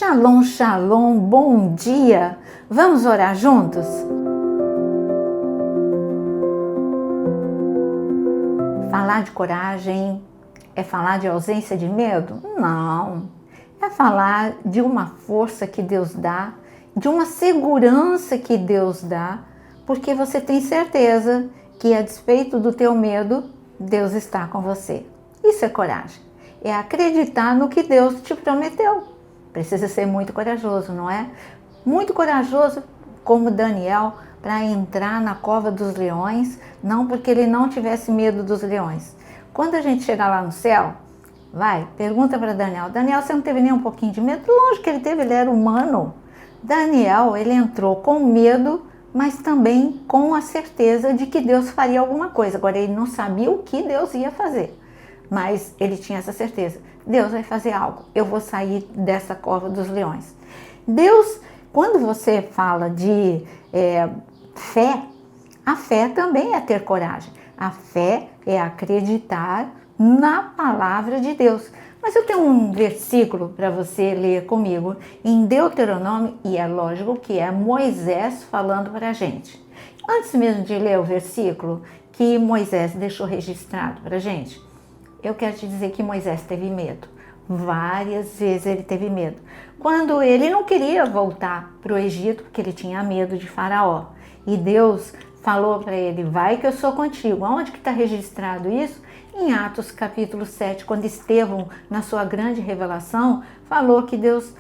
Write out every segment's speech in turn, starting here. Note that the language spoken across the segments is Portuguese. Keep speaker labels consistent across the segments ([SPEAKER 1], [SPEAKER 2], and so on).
[SPEAKER 1] Shalom, shalom, bom dia! Vamos orar juntos? Falar de coragem é falar de ausência de medo? Não. É falar de uma força que Deus dá, de uma segurança que Deus dá, porque você tem certeza que, a despeito do teu medo, Deus está com você. Isso é coragem. É acreditar no que Deus te prometeu. Precisa ser muito corajoso, não é? Muito corajoso como Daniel para entrar na cova dos leões, não porque ele não tivesse medo dos leões. Quando a gente chegar lá no céu, pergunta para Daniel, Daniel, você não teve nem um pouquinho de medo? Lógico que ele teve, ele era humano. Daniel, ele entrou com medo, mas também com a certeza de que Deus faria alguma coisa. Agora, ele não sabia o que Deus ia fazer, mas ele tinha essa certeza. Deus vai fazer algo, eu vou sair dessa cova dos leões. Deus, quando você fala de fé, a fé também é ter coragem. A fé é acreditar na palavra de Deus. Mas eu tenho um versículo para você ler comigo em Deuteronômio, e é lógico que é Moisés falando para a gente. Antes mesmo de ler o versículo que Moisés deixou registrado para a gente, eu quero te dizer que Moisés teve medo. Várias vezes ele teve medo. Quando ele não queria voltar para o Egito, porque ele tinha medo de Faraó. E Deus falou para ele, vai que eu sou contigo. Onde que está registrado isso? Em Atos capítulo 7, quando Estevão, na sua grande revelação, falou que Deus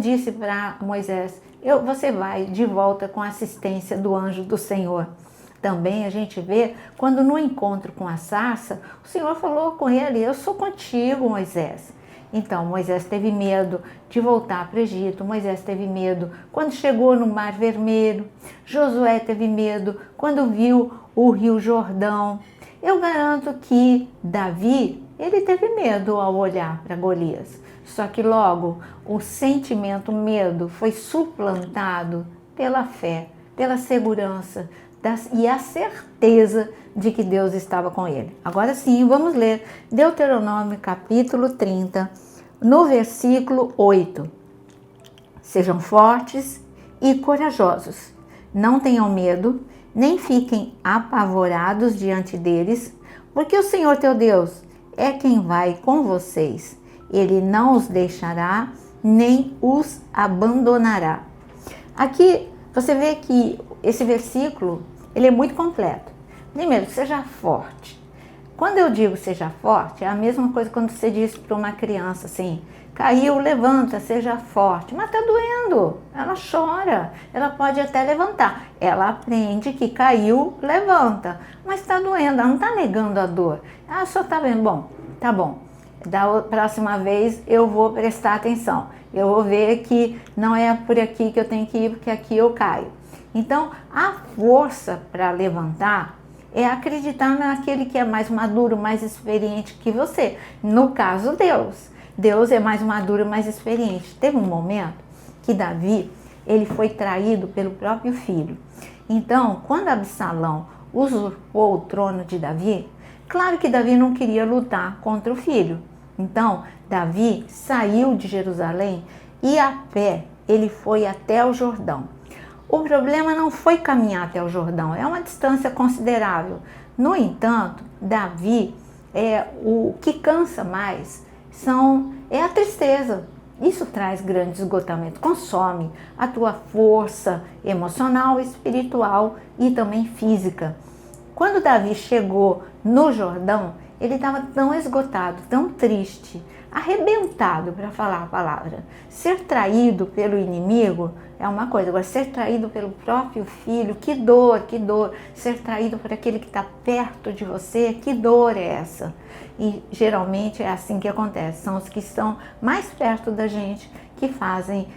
[SPEAKER 1] disse para Moisés, você vai de volta com a assistência do anjo do Senhor. Também a gente vê, quando no encontro com a sarça, o Senhor falou com ele, eu sou contigo, Moisés. Então, Moisés teve medo de voltar para o Egito, Moisés teve medo quando chegou no Mar Vermelho, Josué teve medo quando viu o Rio Jordão. Eu garanto que Davi, ele teve medo ao olhar para Golias, só que logo o sentimento medo foi suplantado pela fé, pela segurança, e a certeza de que Deus estava com ele. Agora sim, vamos ler Deuteronômio capítulo 30, no versículo 8. Sejam fortes e corajosos, não tenham medo, nem fiquem apavorados diante deles, porque o Senhor teu Deus é quem vai com vocês. Ele não os deixará, nem os abandonará. Aqui você vê que esse versículo, ele é muito completo. Primeiro, seja forte. Quando eu digo seja forte, é a mesma coisa quando você diz para uma criança assim, caiu, levanta, seja forte. Mas está doendo, ela chora, ela pode até levantar. Ela aprende que caiu, levanta, mas está doendo, ela não está negando a dor. Ah, só está vendo, bom, tá bom. Da próxima vez eu vou prestar atenção. Eu vou ver que não é por aqui que eu tenho que ir, porque aqui eu caio. Então, a força para levantar é acreditar naquele que é mais maduro, mais experiente que você. No caso, Deus. Deus é mais maduro, mais experiente. Teve um momento que Davi, ele foi traído pelo próprio filho. Então, quando Absalão usurpou o trono de Davi, claro que Davi não queria lutar contra o filho. Então, Davi saiu de Jerusalém e a pé ele foi até o Jordão. O problema não foi caminhar até o Jordão, é uma distância considerável. No entanto, Davi, o que cansa mais é a tristeza. Isso traz grande esgotamento, consome a tua força emocional, espiritual e também física. Quando Davi chegou no Jordão, ele estava tão esgotado, tão triste, arrebentado para falar a palavra. Ser traído pelo inimigo é uma coisa, agora ser traído pelo próprio filho, que dor, que dor. Ser traído por aquele que está perto de você, que dor é essa? E geralmente é assim que acontece, são os que estão mais perto da gente que fazem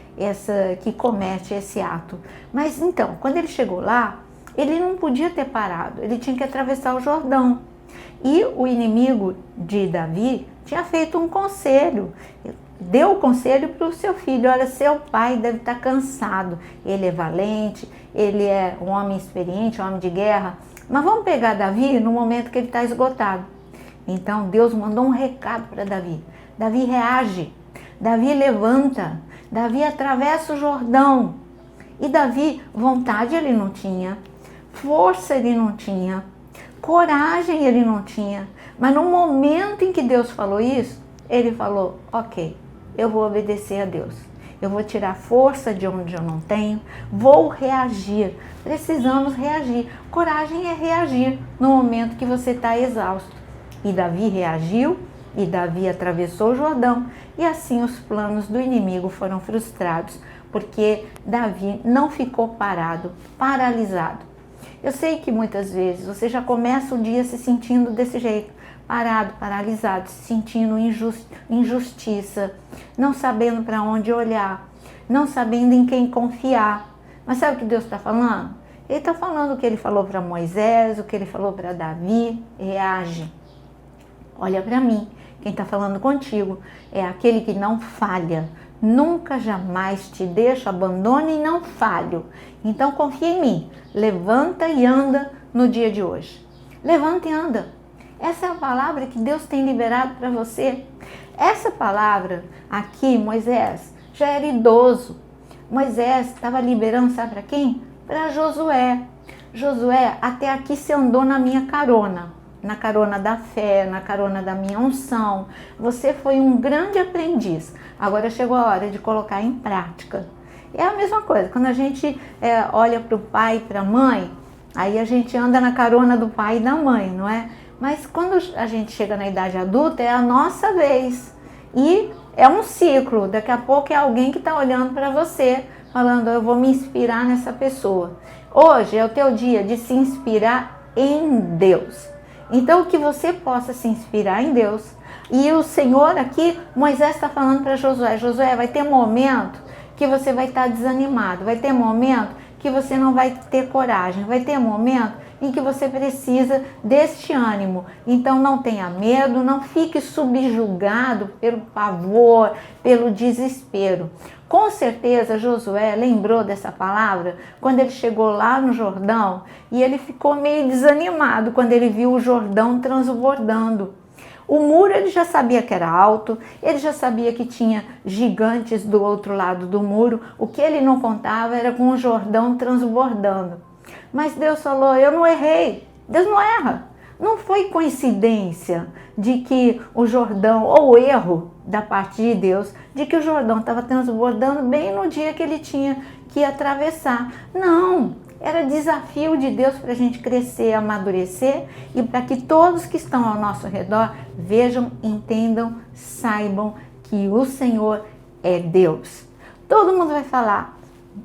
[SPEAKER 1] que cometem esse ato. Mas então, quando ele chegou lá, ele não podia ter parado, ele tinha que atravessar o Jordão. E o inimigo de Davi tinha feito um conselho, deu o conselho para o seu filho, olha, seu pai deve estar cansado, ele é valente, ele é um homem experiente, um homem de guerra, mas vamos pegar Davi no momento que ele está esgotado. Então Deus mandou um recado para Davi, Davi reage, Davi levanta, Davi atravessa o Jordão. E Davi, vontade ele não tinha, força ele não tinha, coragem ele não tinha. Mas no momento em que Deus falou isso, ele falou, ok, eu vou obedecer a Deus. Eu vou tirar força de onde eu não tenho, vou reagir. Precisamos reagir. Coragem é reagir no momento que você está exausto. E Davi reagiu, e Davi atravessou o Jordão, e assim os planos do inimigo foram frustrados, porque Davi não ficou parado, paralisado. Eu sei que muitas vezes você já começa o dia se sentindo desse jeito, parado, paralisado, se sentindo injustiça, não sabendo para onde olhar, não sabendo em quem confiar. Mas sabe o que Deus está falando? Ele está falando o que ele falou para Moisés, o que ele falou para Davi. Reage. Olha para mim, quem está falando contigo é aquele que não falha. Nunca, jamais te deixo, abandono e não falho. Então confia em mim. Levanta e anda no dia de hoje. Levanta e anda. Essa é a palavra que Deus tem liberado para você. Essa palavra aqui, Moisés, já era idoso. Moisés estava liberando, sabe para quem? Para Josué. Josué, até aqui você andou na minha carona. Na carona da fé, na carona da minha unção. Você foi um grande aprendiz. Agora chegou a hora de colocar em prática. É a mesma coisa, quando a gente olha para o pai e para a mãe, aí a gente anda na carona do pai e da mãe, não é? Mas quando a gente chega na idade adulta, é a nossa vez. E é um ciclo, daqui a pouco é alguém que está olhando para você, falando, eu vou me inspirar nessa pessoa. Hoje é o teu dia de se inspirar em Deus. Então, que você possa se inspirar em Deus. E o Senhor aqui, Moisés está falando para Josué, Josué, vai ter momento que você vai estar desanimado, vai ter momento que você não vai ter coragem, vai ter momento em que você precisa deste ânimo. Então não tenha medo, não fique subjugado pelo pavor, pelo desespero. Com certeza Josué lembrou dessa palavra quando ele chegou lá no Jordão e ele ficou meio desanimado quando ele viu o Jordão transbordando. O muro ele já sabia que era alto, ele já sabia que tinha gigantes do outro lado do muro. O que ele não contava era com o Jordão transbordando. Mas Deus falou, eu não errei. Deus não erra. Não foi coincidência de que o Jordão, ou erro da parte de Deus, de que o Jordão estava transbordando bem no dia que ele tinha que atravessar. Não, era desafio de Deus para a gente crescer, amadurecer e para que todos que estão ao nosso redor vejam, entendam, saibam que o Senhor é Deus. Todo mundo vai falar,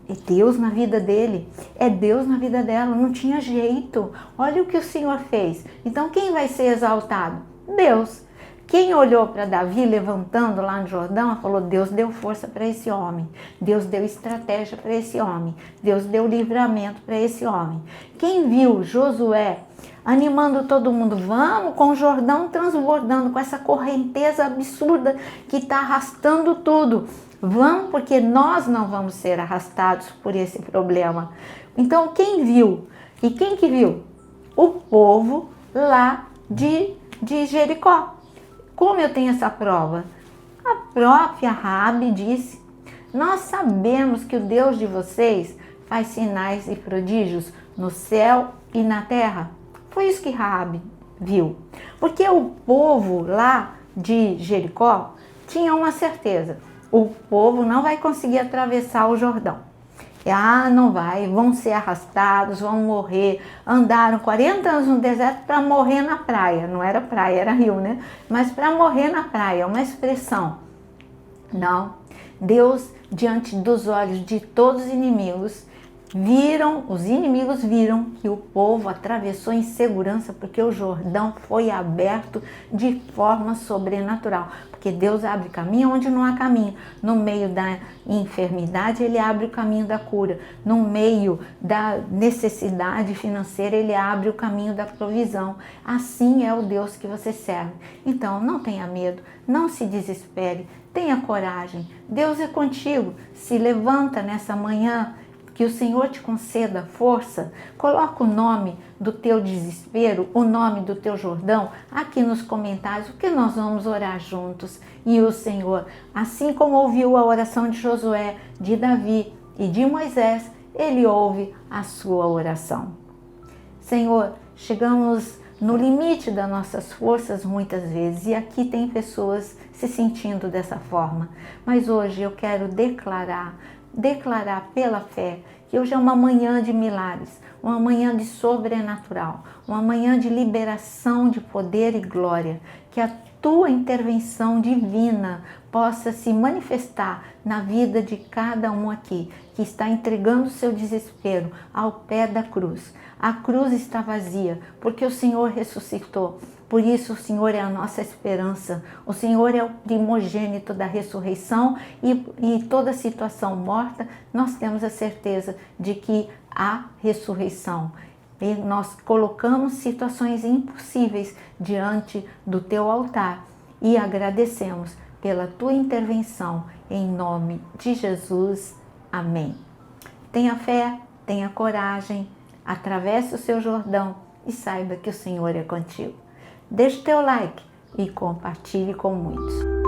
[SPEAKER 1] é Deus na vida dele, é Deus na vida dela, não tinha jeito. Olha o que o Senhor fez. Então quem vai ser exaltado? Deus. Quem olhou para Davi levantando lá no Jordão, falou, Deus deu força para esse homem, Deus deu estratégia para esse homem, Deus deu livramento para esse homem. Quem viu Josué animando todo mundo, vamos com o Jordão transbordando, com essa correnteza absurda que está arrastando tudo. Vamos, porque nós não vamos ser arrastados por esse problema. Então, quem viu? E quem que viu? O povo lá de Jericó. Como eu tenho essa prova? A própria Raabe disse, nós sabemos que o Deus de vocês faz sinais e prodígios no céu e na terra. Foi isso que Raabe viu. Porque o povo lá de Jericó tinha uma certeza. O povo não vai conseguir atravessar o Jordão. Não vai, vão ser arrastados, vão morrer. Andaram 40 anos no deserto para morrer na praia. Não era praia, era rio, né? Mas para morrer na praia, uma expressão. Não. Deus, diante dos olhos de todos os inimigos viram que o povo atravessou em segurança porque o Jordão foi aberto de forma sobrenatural. Porque Deus abre caminho onde não há caminho. No meio da enfermidade, Ele abre o caminho da cura. No meio da necessidade financeira, Ele abre o caminho da provisão. Assim é o Deus que você serve. Então, não tenha medo, não se desespere, tenha coragem. Deus é contigo. Se levanta nessa manhã, que o Senhor te conceda força. Coloca o nome do teu desespero, o nome do teu Jordão aqui nos comentários, porque nós vamos orar juntos. E o Senhor, assim como ouviu a oração de Josué, de Davi e de Moisés, Ele ouve a sua oração. Senhor, chegamos no limite das nossas forças muitas vezes, e aqui tem pessoas se sentindo dessa forma. Mas hoje eu quero declarar pela fé que hoje é uma manhã de milagres, uma manhã de sobrenatural, uma manhã de liberação de poder e glória, que a tua intervenção divina possa se manifestar na vida de cada um aqui, que está entregando o seu desespero ao pé da cruz. A cruz está vazia, porque o Senhor ressuscitou. Por isso o Senhor é a nossa esperança. O Senhor é o primogênito da ressurreição e toda situação morta, nós temos a certeza de que há ressurreição. E nós colocamos situações impossíveis diante do teu altar e agradecemos pela tua intervenção, em nome de Jesus. Amém. Tenha fé, tenha coragem, atravesse o seu Jordão e saiba que o Senhor é contigo. Deixe teu like e compartilhe com muitos.